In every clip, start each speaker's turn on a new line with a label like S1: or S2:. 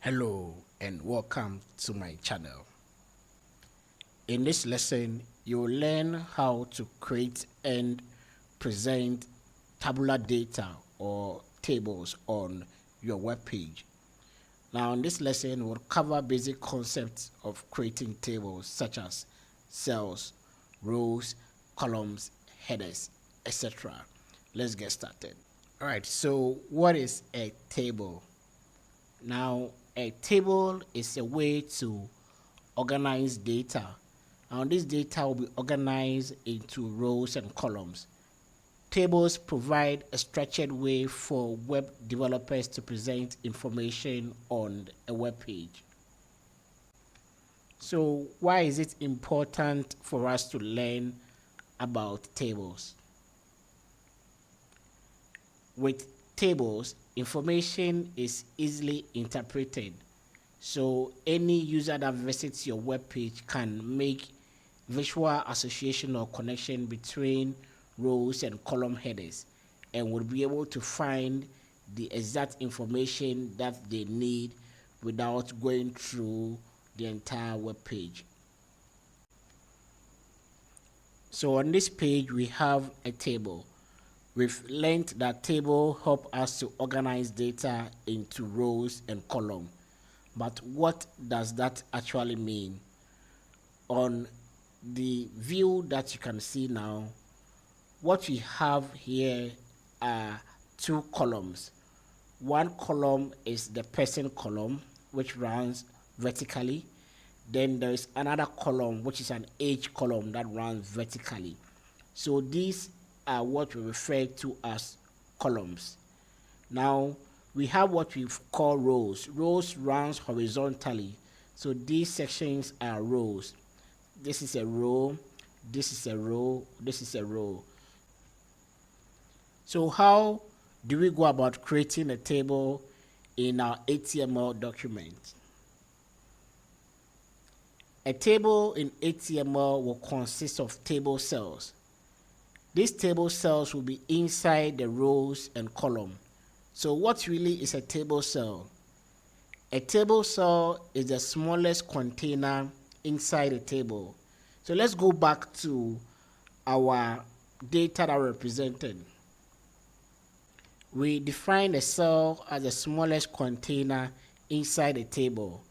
S1: Hello and welcome to my channel. In this lesson, you'll learn how to create and present tabular data or tables on your web page. Now in this lesson, we'll cover basic concepts of creating tables such as cells, rows, columns, headers, etc. Let's get started. Alright, so what is a table? Now, a table is a way to organize data. Now, this data will be organized into rows and columns. Tables provide a structured way for web developers to present information on a web page. So, why is it important for us to learn about tables? With tables, information is easily interpreted, so any user that visits your web page can make visual association or connection between rows and column headers and will be able to find the exact information that they need without going through the entire web page. So on this page we have a table. We've learned that table help us to organize data into rows and columns. But what does that actually mean? On the view that you can see now, what we have here are two columns. One column is the person column, which runs vertically. Then there is another column, which is an age column that runs vertically. So these are what we refer to as columns. Now we have what we call rows. Rows runs horizontally. So these sections are rows. This is a row, this is a row, this is a row. So how do we go about creating a table in our HTML document? A table in HTML will consist of table cells. These table cells will be inside the rows and column. So what really is a table cell? A table cell is the smallest container inside a table. So let's go back to our data that represented. We define a cell as the smallest container inside a table,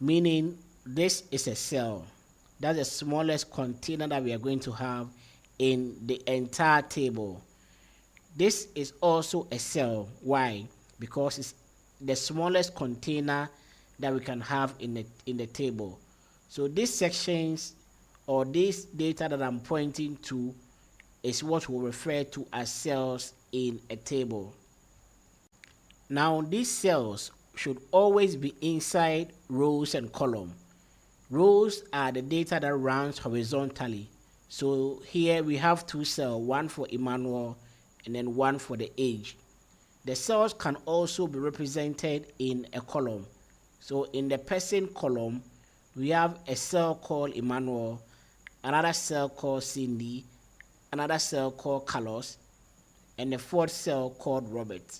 S1: meaning this is a cell. That's the smallest container that we are going to have in the entire table. This is also a cell. Why? Because it's the smallest container that we can have in the table. So these sections or this data that I'm pointing to is what we refer to as cells in a table. Now these cells should always be inside rows and columns. Rows are the data that runs horizontally. So here we have two cells, one for Emmanuel and then one for the age. The cells can also be represented in a column. So in the person column, we have a cell called Emmanuel, another cell called Cindy, another cell called Carlos, and a fourth cell called Robert.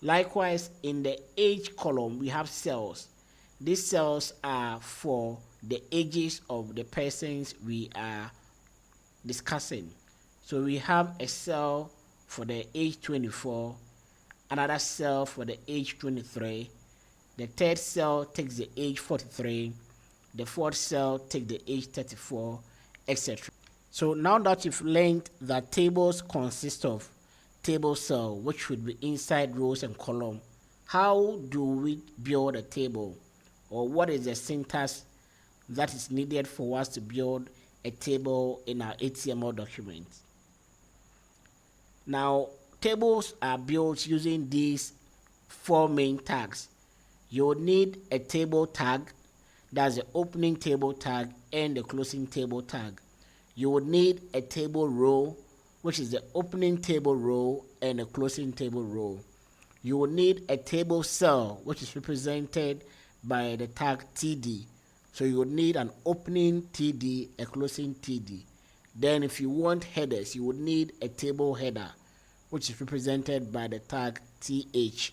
S1: Likewise, in the age column, we have cells. These cells are for the ages of the persons we are discussing. So we have a cell for the age 24, another cell for the age 23, the third cell takes the age 43, the fourth cell takes the age 34, etc. So now that you've learned that tables consist of table cell, which should be inside rows and columns, how do we build a table? Or what is the syntax that is needed for us to build a table in our HTML document? Now, tables are built using these four main tags. You'll need a table tag, that's the opening table tag and the closing table tag. You will need a table row, which is the opening table row and the closing table row. You will need a table cell, which is represented by the tag TD. So you will need an opening TD, a closing TD. Then if you want headers, you would need a table header, which is represented by the tag TH.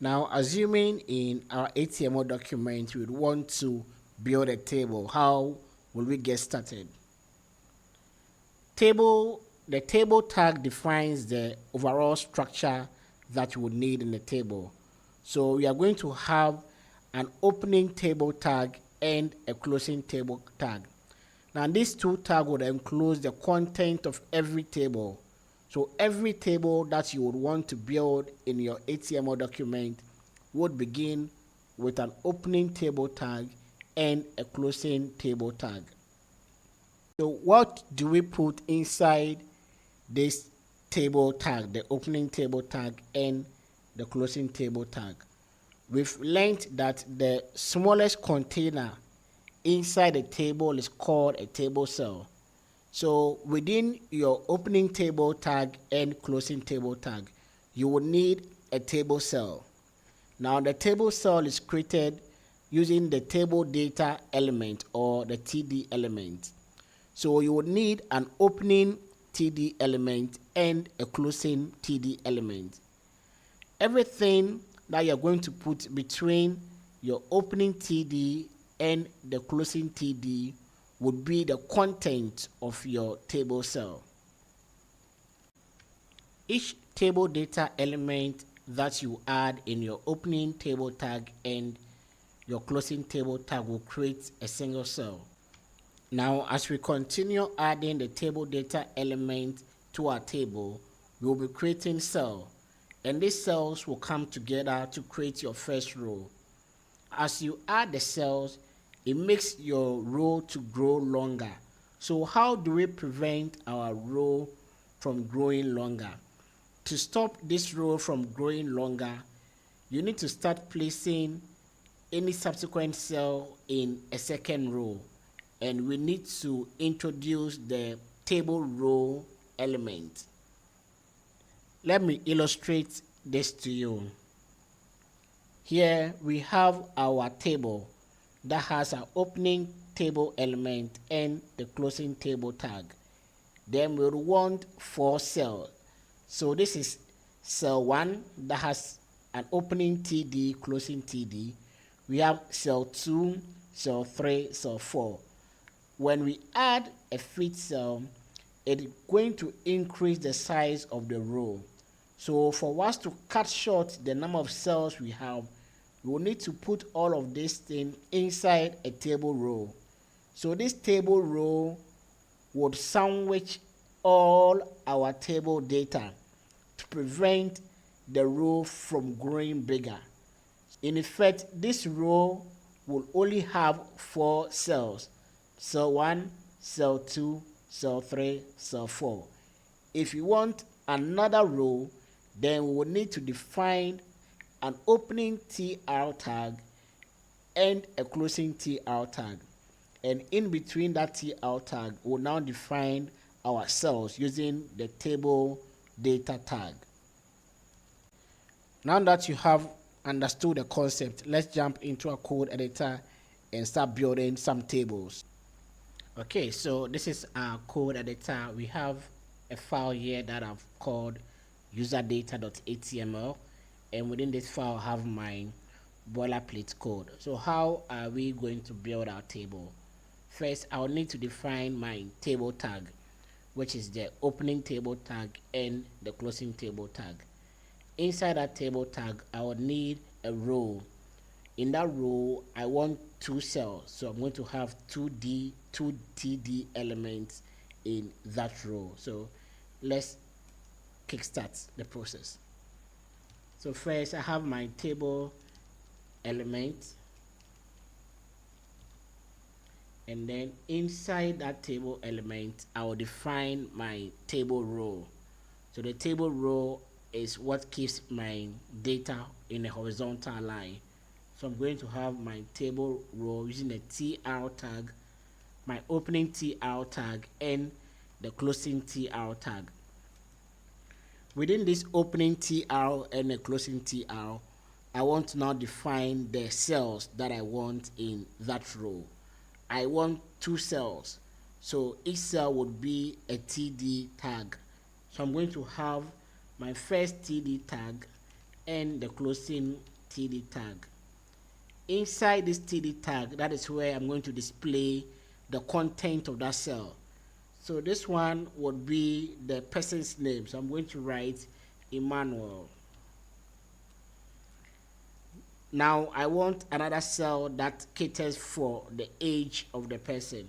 S1: Now, assuming in our HTML document we would want to build a table, how will we get started? The table tag defines the overall structure that you would need in the table. So we are going to have an opening table tag and a closing table tag. Now these two tags would enclose the content of every table. So every table that you would want to build in your HTML document would begin with an opening table tag and a closing table tag. So what do we put inside this table tag, the opening table tag and the closing table tag? We've learned that the smallest container inside a table is called a table cell. So within your opening table tag and closing table tag, you will need a table cell. Now the table cell is created using the table data element or the TD element. So you would need an opening TD element and a closing TD element. Everything that you're going to put between your opening TD and the closing TD would be the content of your table cell. Each table data element that you add in your opening table tag and your closing table tag will create a single cell. Now, as we continue adding the table data element to our table, we will be creating cells, and these cells will come together to create your first row. As you add the cells, it makes your row to grow longer. So how do we prevent our row from growing longer? To stop this row from growing longer, you need to start placing any subsequent cell in a second row, and we need to introduce the table row element. Let me illustrate this to you. Here we have our table that has an opening table element and the closing table tag. Then we will want 4 cells. So this is cell 1 that has an opening TD, closing TD. We have cell 2, cell 3, cell 4. When we add a fit cell, it is going to increase the size of the row. So for us to cut short the number of cells we have, we will need to put all of this thing inside a table row. So this table row would sandwich all our table data to prevent the row from growing bigger. In effect, this row will only have 4 cells: cell 1, cell 2, cell 3, cell 4. If you want another row, then we will need to define an opening TR tag and a closing TR tag. And in between that TR tag, we'll now define our cells using the table data tag. Now that you have understood the concept, let's jump into a code editor and start building some tables. Okay, so this is our code editor. We have a file here that I've called userdata.html, and within this file I have my boilerplate code. So how are we going to build our table? First, I will need to define my table tag, which is the opening table tag and the closing table tag. Inside that table tag, I will need a row. In that row, I want 2 cells, so I'm going to have 2 TD elements in that row. So let's kickstart the process. So first, I have my table element, and then inside that table element, I will define my table row. So the table row is what keeps my data in a horizontal line. So I'm going to have my table row using the TR tag, my opening TR tag, and the closing TR tag. Within this opening TR and the closing TR, I want to now define the cells that I want in that row. I want 2 cells, so each cell would be a TD tag. So I'm going to have my first TD tag and the closing TD tag. Inside this TD tag, that is where I'm going to display the content of that cell. So this one would be the person's name. So I'm going to write Emmanuel. Now I want another cell that caters for the age of the person.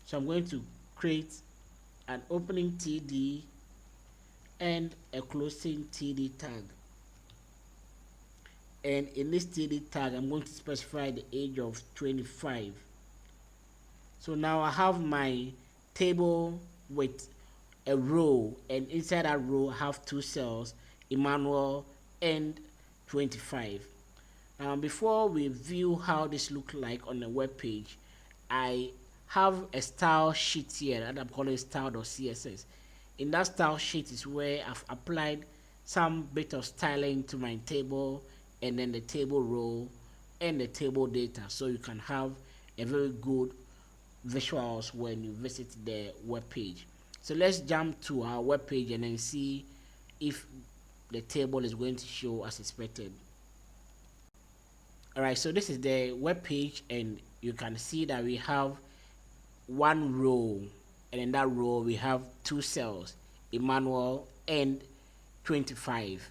S1: So I'm going to create an opening TD and a closing TD tag. And in this TD tag, I'm going to specify the age of 25. So now I have my table with a row, and inside that row I have two cells, Emmanuel and 25. Now before we view how this looks like on the web page, I have a style sheet here that I'm calling style.css. In that style sheet is where I've applied some bit of styling to my table, and then the table row and the table data, so you can have a very good visuals when you visit the web page. So let's jump to our web page and then see if the table is going to show as expected. Alright, so this is the web page, and you can see that we have one row, and in that row we have two cells, Emmanuel and 25.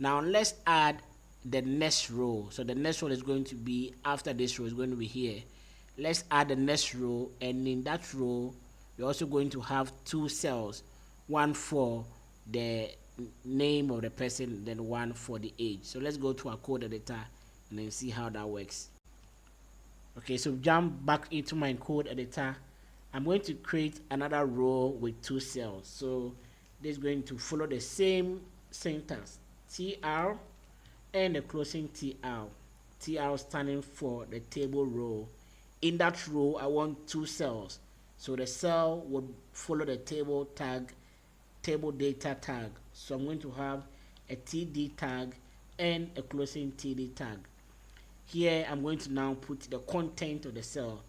S1: Now let's add the next row. So the next one is going to be after this row, is going to be here. Let's add the next row, and in that row we're also going to have two cells, one for the name of the person, then one for the age. So let's go to our code editor and then see how that works. Okay, so jump back into my code editor. I'm going to create another row with two cells. So this is going to follow the same syntax, TR and the closing TR. TR standing for the table row. In that row, I want two cells. So the cell would follow the table tag, table data tag. So I'm going to have a TD tag and a closing TD tag. Here, I'm going to now put the content of the cell.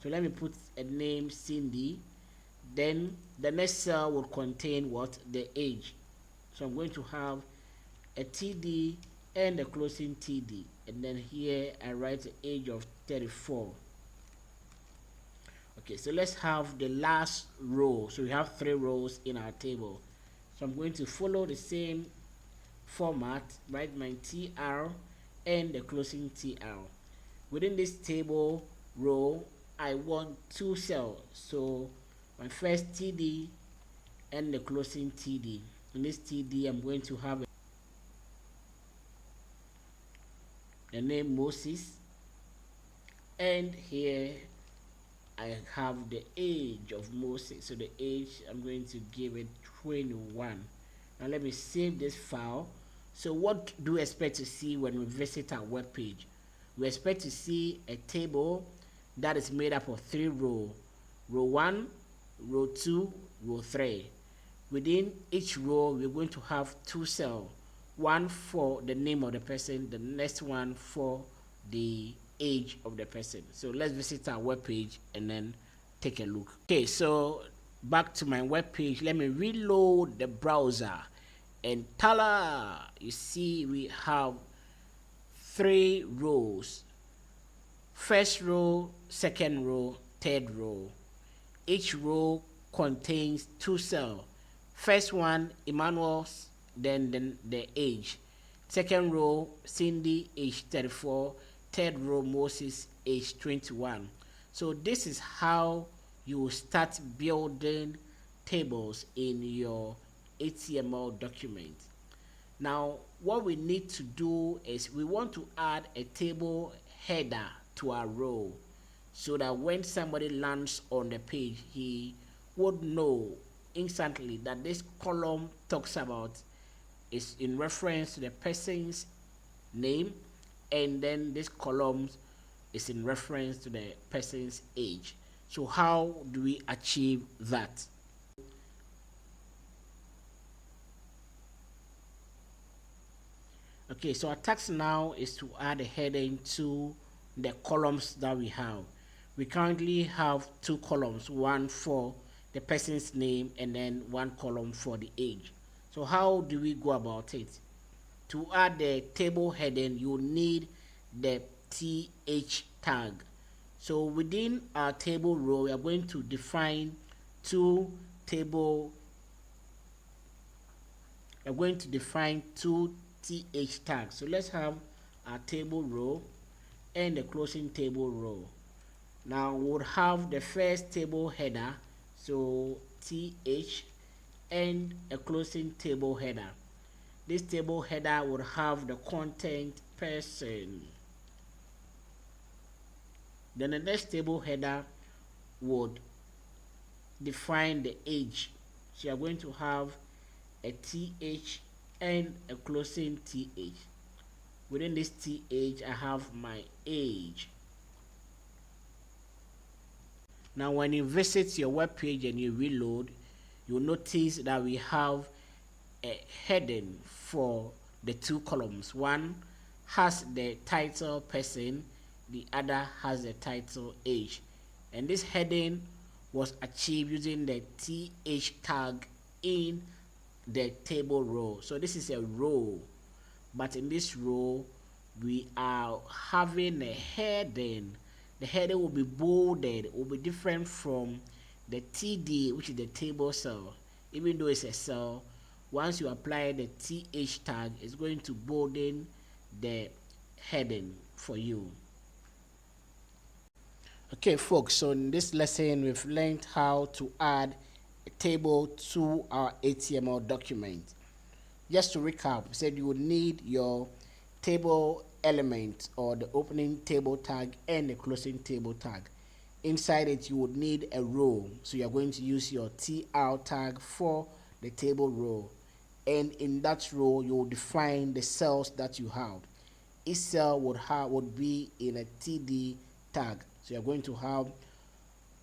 S1: So let me put a name, Cindy. Then the next cell will contain what? The age. So I'm going to have a TD and a closing TD, and then here I write the age of 34. Okay, so let's have the last row. So we have three rows in our table. So I'm going to follow the same format, write my TR and the closing TR. Within this table row, I want two cells. So my first TD and the closing TD. In this TD, I'm going to have the name Moses, and here I have the age of Moses. So the age, I'm going to give it 21. Now let me save this file. So what do we expect to see when we visit our web page? We expect to see a table that is made up of three rows: row 1, row 2, row 3. Within each row, we're going to have two cells, one for the name of the person, the next one for the age of the person. So let's visit our web page and then take a look. Okay, so back to my web page. Let me reload the browser, and tala, you see we have three rows: first row, second row, third row. Each row contains two cells. First one, Emmanuel, then the age. Second row, Cindy, age 34. Third row, Moses, age 21. So this is how you start building tables in your HTML document. Now what we need to do is we want to add a table header to our row, so that when somebody lands on the page, he would know instantly that this column talks about is in reference to the person's name, and then this column is in reference to the person's age. So how do we achieve that? Okay, so our task now is to add a heading to the columns that we have. We currently have two columns, one for the person's name and then one column for the age. So how do we go about it? To add the table heading, you need the th tag. So within our table row, we are going to define two table. We're going to define two th tags. So let's have our table row and the closing table row. Now we'll have the first table header, so th, and a closing table header. This table header would have the content person. Then the next table header would define the age. So you're going to have a th and a closing th. Within this th, I have my age. Now when you visit your web page and you reload, you'll notice that we have a heading for the two columns. One has the title person, the other has the title age, and this heading was achieved using the th tag in the table row. So this is a row, but in this row we are having a heading. The heading will be bolded, it will be different from the td, which is the table cell. Even though it's a cell, once you apply the th tag, it's going to bolden the heading for you. Okay folks, so in this lesson we've learned how to add a table to our HTML document. Just to recap, we said you would need your table element or the opening table tag and the closing table tag. Inside it you would need a row, so you're going to use your tr tag for the table row, and in that row you will define the cells that you have. Each cell would be in a td tag, so you're going to have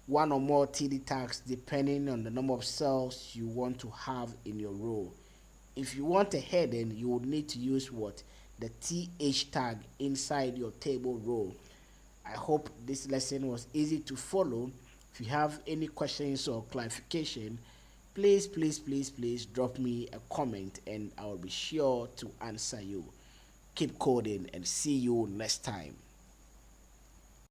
S1: one or more td tags depending on the number of cells you want to have in your row. If you want a heading, you would need to use what? The th tag inside your table row. I hope this lesson was easy to follow. If you have any questions or clarification, please drop me a comment and I will be sure to answer you. Keep coding and see you next time.